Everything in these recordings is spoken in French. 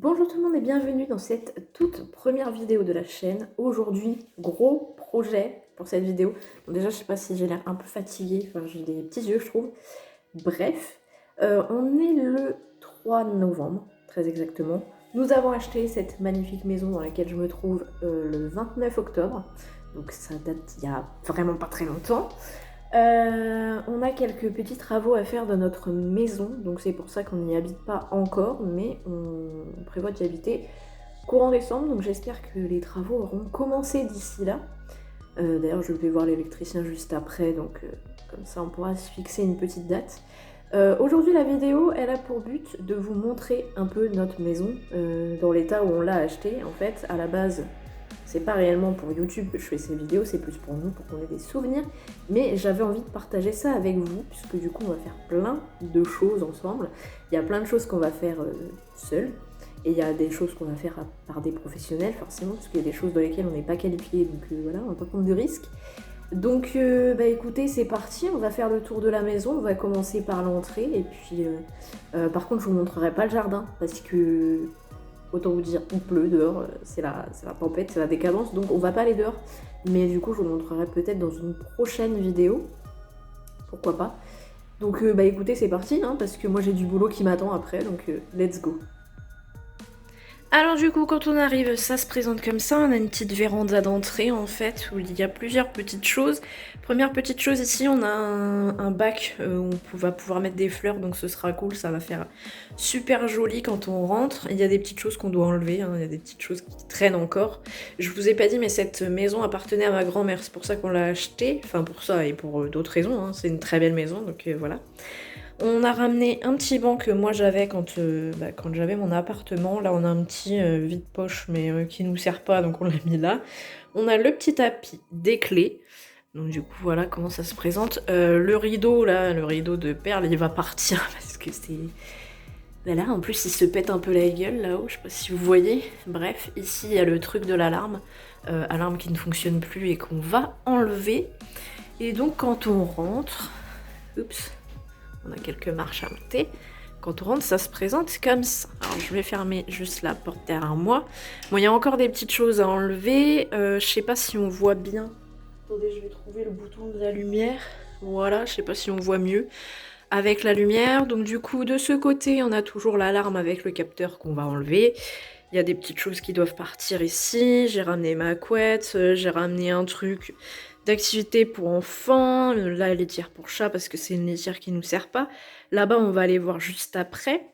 Bonjour tout le monde et bienvenue dans cette toute première vidéo de la chaîne. Aujourd'hui, gros projet pour cette vidéo. Bon, déjà, je sais pas si j'ai l'air un peu fatiguée, enfin j'ai des petits yeux je trouve. Bref, on est le 3 novembre, très exactement. Nous avons acheté cette magnifique maison dans laquelle je me trouve le 29 octobre. Donc ça date il y a vraiment pas très longtemps. On a quelques petits travaux à faire dans notre maison, donc c'est pour ça qu'on n'y habite pas encore, mais on prévoit d'y habiter courant décembre, donc j'espère que les travaux auront commencé d'ici là. D'ailleurs, je vais voir l'électricien juste après, donc comme ça on pourra se fixer une petite date. Aujourd'hui, la vidéo, elle a pour but de vous montrer un peu notre maison, dans l'état où on l'a achetée. En fait, à la base, c'est pas réellement pour YouTube que je fais ces vidéos, c'est plus pour nous, pour qu'on ait des souvenirs. Mais j'avais envie de partager ça avec vous, puisque du coup on va faire plein de choses ensemble. Il y a plein de choses qu'on va faire seuls, et il y a des choses qu'on va faire par des professionnels forcément, parce qu'il y a des choses dans lesquelles on n'est pas qualifié, donc voilà, on va pas prendre de risques. Donc bah écoutez, c'est parti, on va faire le tour de la maison, on va commencer par l'entrée, et puis par contre je vous montrerai pas le jardin, parce que autant vous dire, il pleut dehors, c'est la tempête, c'est la décadence, donc on va pas aller dehors. Mais du coup, je vous montrerai peut-être dans une prochaine vidéo. Pourquoi pas. Donc bah écoutez, c'est parti, hein, parce que moi j'ai du boulot qui m'attend après, donc let's go. Alors du coup, quand on arrive, ça se présente comme ça. On a une petite véranda d'entrée en fait, où il y a plusieurs petites choses. Première petite chose ici, on a un bac où on va pouvoir mettre des fleurs, donc ce sera cool, ça va faire super joli quand on rentre. Il y a des petites choses qu'on doit enlever, hein, il y a des petites choses qui traînent encore. Je vous ai pas dit, mais cette maison appartenait à ma grand-mère, c'est pour ça qu'on l'a achetée. Enfin pour ça et pour d'autres raisons, hein. C'est une très belle maison, donc voilà. On a ramené un petit banc que moi j'avais quand j'avais mon appartement. Là on a un petit vide-poche mais qui nous sert pas, donc on l'a mis là. On a le petit tapis des clés. Donc du coup voilà comment ça se présente. Le rideau là, le rideau de perles, il va partir parce que c'est... Ben là en plus il se pète un peu la gueule là-haut, je sais pas si vous voyez. Bref, ici il y a le truc de l'alarme. Alarme qui ne fonctionne plus et qu'on va enlever. Et donc quand on rentre... Oups. On a quelques marches à monter. Quand on rentre, ça se présente comme ça. Alors, je vais fermer juste la porte derrière moi. Bon, il y a encore des petites choses à enlever. Je sais pas si on voit bien. Attendez, je vais trouver le bouton de la lumière. Voilà, je sais pas si on voit mieux avec la lumière. Donc, du coup, de ce côté, on a toujours l'alarme avec le capteur qu'on va enlever. Il y a des petites choses qui doivent partir ici. J'ai ramené ma couette. J'ai ramené un truc d'activité pour enfants, là laitière pour chat parce que c'est une laitière qui nous sert pas. Là-bas on va aller voir juste après.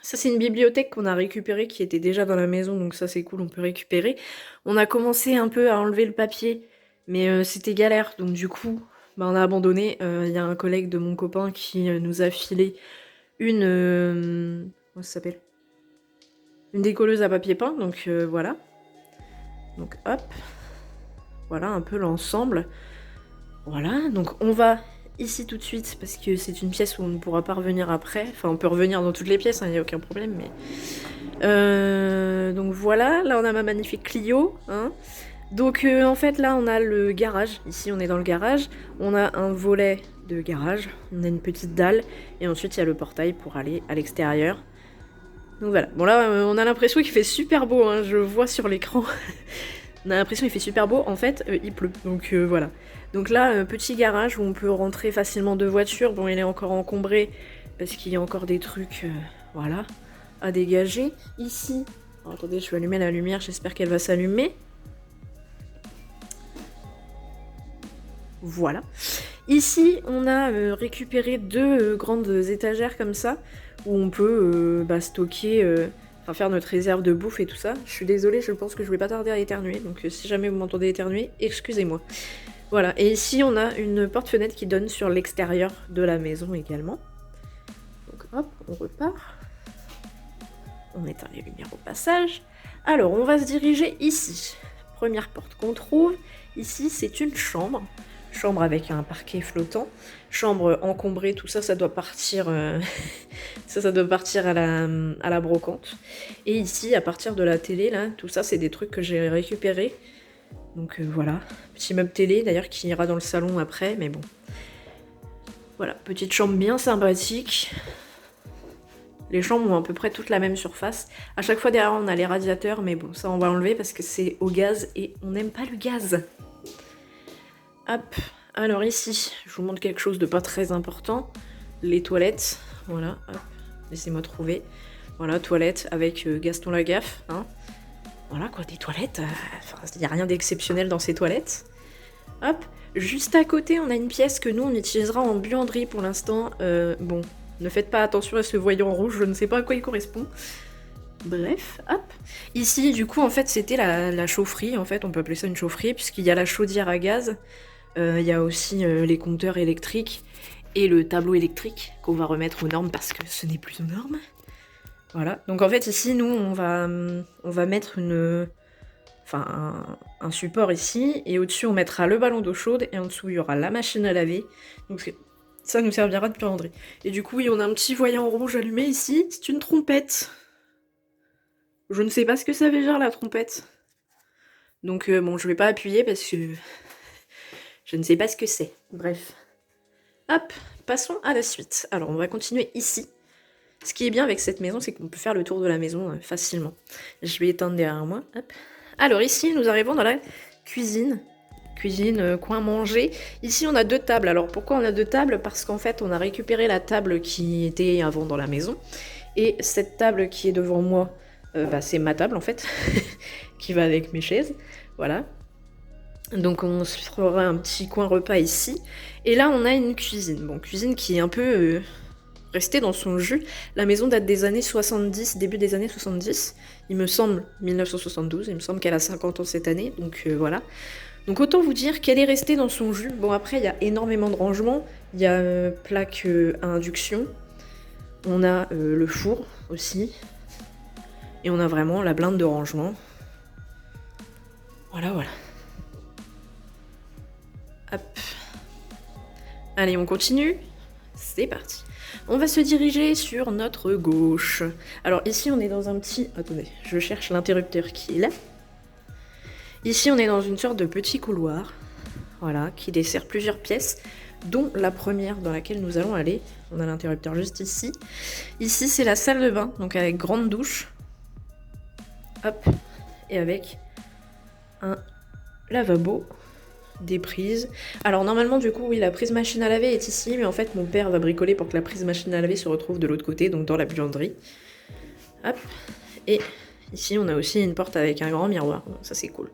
Ça c'est une bibliothèque qu'on a récupérée qui était déjà dans la maison, donc ça c'est cool, on peut récupérer. On a commencé un peu à enlever le papier, mais c'était galère, donc du coup bah, on a abandonné. Il y a un collègue de mon copain qui nous a filé une... comment ça s'appelle, une décolleuse à papier peint, donc voilà. Donc hop, voilà un peu l'ensemble. Voilà, donc on va ici tout de suite parce que c'est une pièce où on ne pourra pas revenir après. Enfin, on peut revenir dans toutes les pièces, il n'y a aucun problème, mais... donc voilà, là on a ma magnifique Clio. Hein. Donc en fait là on a le garage, ici on est dans le garage. On a un volet de garage, on a une petite dalle, et ensuite il y a le portail pour aller à l'extérieur. Donc voilà, bon là on a l'impression qu'il fait super beau, hein, je vois sur l'écran. On a l'impression qu'il fait super beau, en fait il pleut, donc voilà. Donc là, petit garage où on peut rentrer facilement deux voitures. Bon, il est encore encombré parce qu'il y a encore des trucs, voilà, à dégager. Ici, alors, attendez, je vais allumer la lumière, j'espère qu'elle va s'allumer. Voilà. Ici, on a récupéré deux grandes étagères comme ça, où on peut stocker... Enfin, faire notre réserve de bouffe et tout ça. Je suis désolée, je pense que je vais pas tarder à éternuer, donc si jamais vous m'entendez éternuer, excusez-moi. Voilà, et ici on a une porte-fenêtre qui donne sur l'extérieur de la maison également. Donc hop, on repart. On éteint les lumières au passage. Alors, on va se diriger ici. Première porte qu'on trouve. Ici, c'est une chambre. Chambre avec un parquet flottant. Chambre encombrée, tout ça, ça doit partir... ça doit partir à la brocante. Et ici, à partir de la télé, là, tout ça, c'est des trucs que j'ai récupérés. Donc voilà, petit meuble télé d'ailleurs qui ira dans le salon après, mais bon. Voilà, petite chambre bien sympathique. Les chambres ont à peu près toute la même surface. À chaque fois derrière on a les radiateurs, mais bon ça on va enlever parce que c'est au gaz et on n'aime pas le gaz. Hop, alors ici, je vous montre quelque chose de pas très important. Les toilettes, voilà, hop, laissez-moi trouver. Voilà, toilettes avec Gaston Lagaffe, hein. Voilà quoi, des toilettes, il n'y a rien d'exceptionnel dans ces toilettes. Hop, juste à côté, on a une pièce que nous, on utilisera en buanderie pour l'instant. Bon, ne faites pas attention à ce voyant rouge, je ne sais pas à quoi il correspond. Bref, hop. Ici, du coup, en fait, c'était la chaufferie, en fait, on peut appeler ça une chaufferie, puisqu'il y a la chaudière à gaz, il y a aussi les compteurs électriques, et le tableau électrique qu'on va remettre aux normes, parce que ce n'est plus aux normes. Voilà, donc en fait, ici, nous, on va mettre un support ici, et au-dessus, on mettra le ballon d'eau chaude, et en dessous, il y aura la machine à laver, donc ça nous servira de buanderie. Et du coup, oui, on a un petit voyant rouge allumé ici, c'est une trompette. Je ne sais pas ce que ça veut dire, la trompette. Donc bon, je vais pas appuyer parce que je ne sais pas ce que c'est. Bref. Hop, passons à la suite. Alors, on va continuer ici. Ce qui est bien avec cette maison, c'est qu'on peut faire le tour de la maison facilement. Je vais éteindre derrière moi. Hop. Alors ici, nous arrivons dans la cuisine. Cuisine, coin manger. Ici, on a 2 tables. Alors pourquoi on a 2 tables? Parce qu'en fait, on a récupéré la table qui était avant dans la maison. Et cette table qui est devant moi, c'est ma table en fait, qui va avec mes chaises. Voilà. Donc on se fera un petit coin repas ici. Et là, on a une cuisine. Bon, cuisine qui est un peu... rester dans son jus. La maison date des années 70, début des années 70. Il me semble 1972, il me semble qu'elle a 50 ans cette année, donc voilà. Donc autant vous dire qu'elle est restée dans son jus. Bon après, il y a énormément de rangements. Il y a plaque à induction. On a le four aussi. Et on a vraiment la blinde de rangement. Voilà, voilà. Hop. Allez, on continue. C'est parti. On va se diriger sur notre gauche. Alors ici, on est dans un petit... Attendez, je cherche l'interrupteur qui est là. Ici, on est dans une sorte de petit couloir. Voilà, qui dessert plusieurs pièces, dont la première dans laquelle nous allons aller. On a l'interrupteur juste ici. Ici, c'est la salle de bain, donc avec grande douche. Hop. Et avec un lavabo. Des prises. Alors normalement du coup oui la prise machine à laver est ici mais en fait mon père va bricoler pour que la prise machine à laver se retrouve de l'autre côté donc dans la buanderie. Hop. Et ici on a aussi une porte avec un grand miroir, donc ça c'est cool.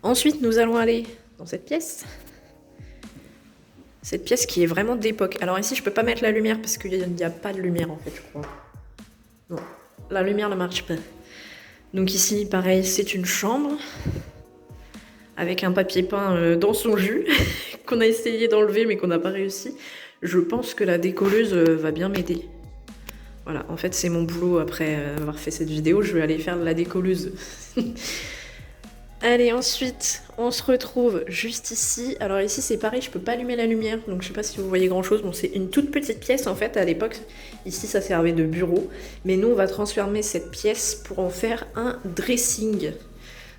Ensuite nous allons aller dans cette pièce. Cette pièce qui est vraiment d'époque. Alors ici je peux pas mettre la lumière parce qu'il n'y a pas de lumière en fait je crois. Non, la lumière ne marche pas. Donc ici pareil c'est une chambre. Avec un papier peint dans son jus, qu'on a essayé d'enlever mais qu'on n'a pas réussi. Je pense que la décolleuse va bien m'aider. Voilà, en fait c'est mon boulot après avoir fait cette vidéo, je vais aller faire de la décolleuse. Allez, ensuite, on se retrouve juste ici. Alors ici c'est pareil, je peux pas allumer la lumière, donc je sais pas si vous voyez grand chose. Bon, c'est une toute petite pièce en fait à l'époque. Ici ça servait de bureau, mais nous on va transformer cette pièce pour en faire un dressing.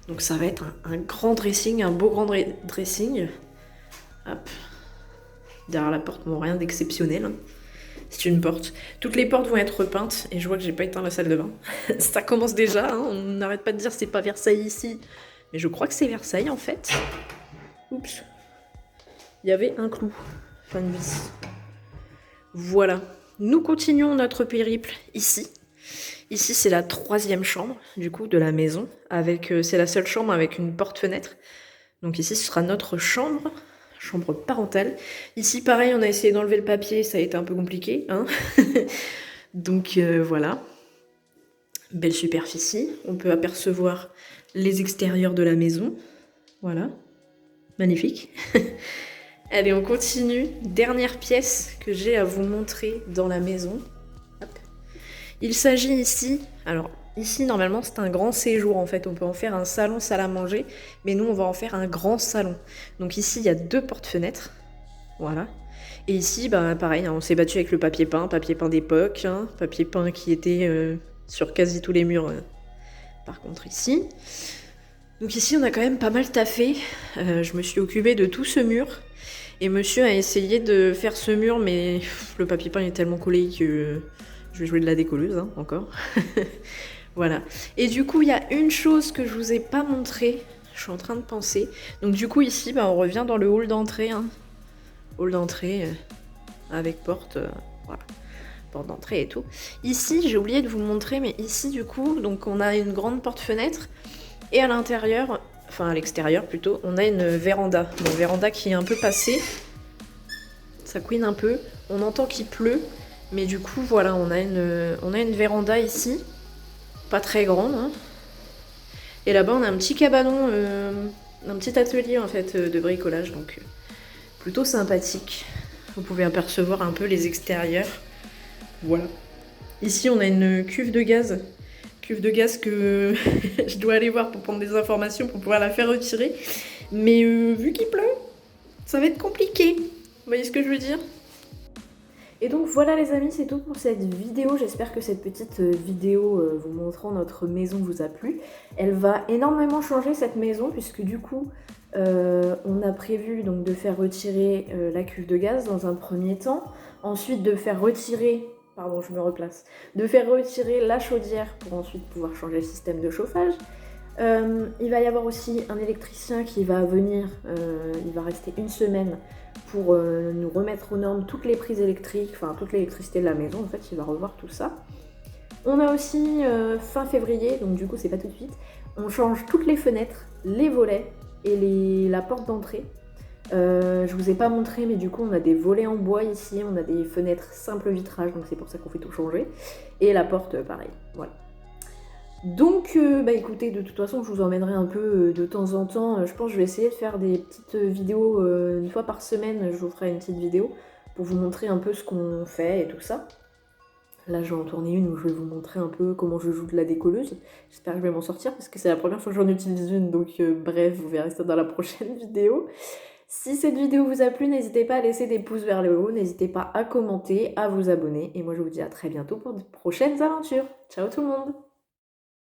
Donc ça va être un grand dressing, un beau grand dressing. Hop. Derrière la porte, bon, rien d'exceptionnel. C'est une porte. Toutes les portes vont être repeintes et je vois que j'ai pas éteint la salle de bain. Ça commence déjà, hein. On n'arrête pas de dire c'est pas Versailles ici. Mais je crois que c'est Versailles en fait. Oups. Il y avait un clou. Fin de vis. Voilà. Nous continuons notre périple ici. Ici, c'est la 3e chambre, du coup, de la maison. C'est la seule chambre avec une porte-fenêtre. Donc ici, ce sera notre chambre parentale. Ici, pareil, on a essayé d'enlever le papier, ça a été un peu compliqué. Hein. Donc voilà. Belle superficie. On peut apercevoir les extérieurs de la maison. Voilà. Magnifique. Allez, on continue. Dernière pièce que j'ai à vous montrer dans la maison. Il s'agit ici, alors ici normalement c'est un grand séjour en fait, on peut en faire un salon, salle à manger, mais nous on va en faire un grand salon. Donc ici il y a 2 portes-fenêtres, voilà. Et ici, bah pareil, hein, on s'est battu avec le papier peint d'époque, hein, papier peint qui était sur quasi tous les murs, par contre ici. Donc ici on a quand même pas mal taffé, je me suis occupée de tout ce mur, et monsieur a essayé de faire ce mur, mais le papier peint est tellement collé que... Je vais jouer de la décolleuse, hein, encore. Voilà. Et du coup, il y a une chose que je vous ai pas montrée. Je suis en train de penser. Donc du coup, ici, bah, on revient dans le hall d'entrée. Hein. Hall d'entrée avec porte. Voilà. Porte d'entrée et tout. Ici, j'ai oublié de vous montrer, mais ici, du coup, donc on a une grande porte-fenêtre. Et à l'intérieur, enfin à l'extérieur plutôt, on a une véranda. Une véranda qui est un peu passée. Ça couine un peu. On entend qu'il pleut. Mais du coup, voilà, on a une véranda ici. Pas très grande. Hein. Et là-bas, on a un petit cabanon, un petit atelier en fait de bricolage. Donc plutôt sympathique. Vous pouvez apercevoir un peu les extérieurs. Voilà. Ici, on a une cuve de gaz. Cuve de gaz que je dois aller voir pour prendre des informations pour pouvoir la faire retirer. Mais vu qu'il pleut, ça va être compliqué. Vous voyez ce que je veux dire? Et donc voilà les amis, c'est tout pour cette vidéo. J'espère que cette petite vidéo vous montrant notre maison vous a plu. Elle va énormément changer cette maison puisque du coup on a prévu donc de faire retirer la cuve de gaz dans un premier temps. Ensuite de faire retirer, pardon je me replace, de faire retirer la chaudière pour ensuite pouvoir changer le système de chauffage. Il va y avoir aussi un électricien qui va venir, il va rester une semaine pour nous remettre aux normes toutes les prises électriques, enfin toute l'électricité de la maison, en fait il va revoir tout ça. On a aussi fin février, donc du coup c'est pas tout de suite, on change toutes les fenêtres, les volets et la porte d'entrée. Je vous ai pas montré mais du coup on a des volets en bois ici, on a des fenêtres simple vitrage, donc c'est pour ça qu'on fait tout changer. Et la porte pareil, voilà. Donc, bah écoutez, de toute façon, je vous emmènerai un peu de temps en temps. Je pense que je vais essayer de faire des petites vidéos une fois par semaine. Je vous ferai une petite vidéo pour vous montrer un peu ce qu'on fait et tout ça. Là, je vais en tourner une où je vais vous montrer un peu comment je joue de la décolleuse. J'espère que je vais m'en sortir parce que c'est la première fois que j'en utilise une. Donc, bref, vous verrez ça dans la prochaine vidéo. Si cette vidéo vous a plu, n'hésitez pas à laisser des pouces vers le haut. N'hésitez pas à commenter, à vous abonner. Et moi, je vous dis à très bientôt pour de prochaines aventures. Ciao tout le monde!